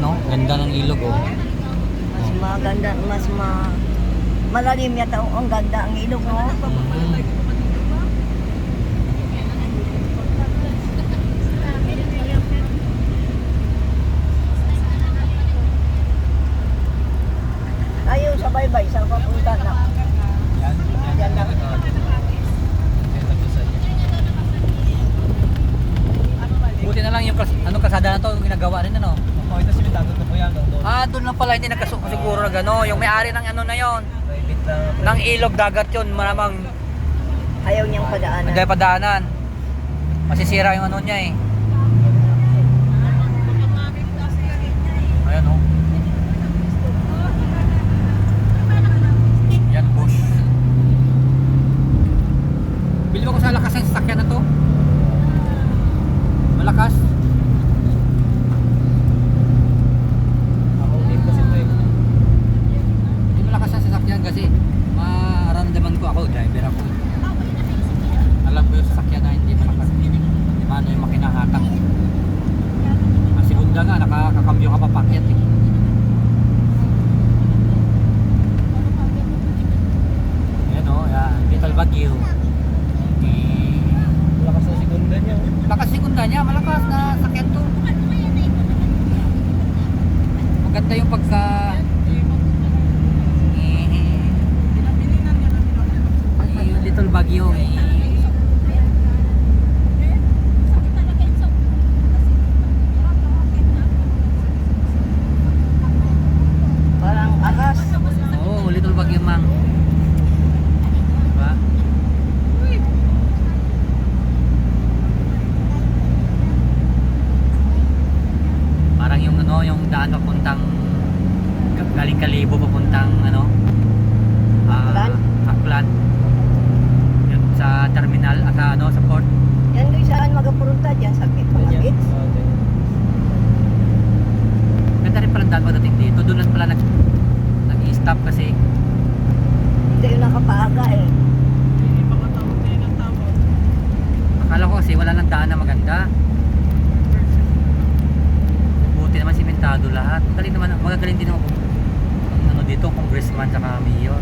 oh. Ganda ng ilog, oh. Mas maganda, malalim yata ang ganda ang ilog, no? Ayaw sa baybay, saan papunta na? Yan lang. Buti na lang yung kasada na to, yung ginagawa rin, ano? Oh, ito simentado na po yan. Doon lang pala, hindi siguro na gano'n. Yung may-ari ng ano na yon, Private lang. ng ilog dagat yun, malamang Ayaw niyang padaanan. hindi padaanan. Masisira yung ano niya eh. Ayan oh. Yan bush. Bili ko sa lakas ng sasakyan na to. Malakas. Ako din kasi ito eh. Hindi malakas ang sasakyan kasi maramdaman ko ako, driver ako. Alam ko yung sasakyan na hindi malakas. Di ba ano yung makinahatak. Ang segunda nga, nakakambyo ka pa paket eh. Ayan o, Little Baguio. Lakas na segunda niya. Lakas segunda niya, malakas na sakyan to. Maganda yung pagka... yung Little Baguio eh. Parang ahas. Oo, Little Baguio mang. Diba? Parang yung ano, yung daan papuntang galing Kalibo papuntang ano? Aklan? Aklan. Yung sa terminal at ano, sa port. Yan doon saan magapurunta dyan sa Pagkakit. Okay. Ganda rin palang daan pagdating dito. Doon lang pala nag-i-stop kasi Hindi yung nakapaaga eh. akala ko kasi wala nang daan na maganda. Buti naman simentado lahat. Magaling din ako ang ano dito, congressman saka mayor.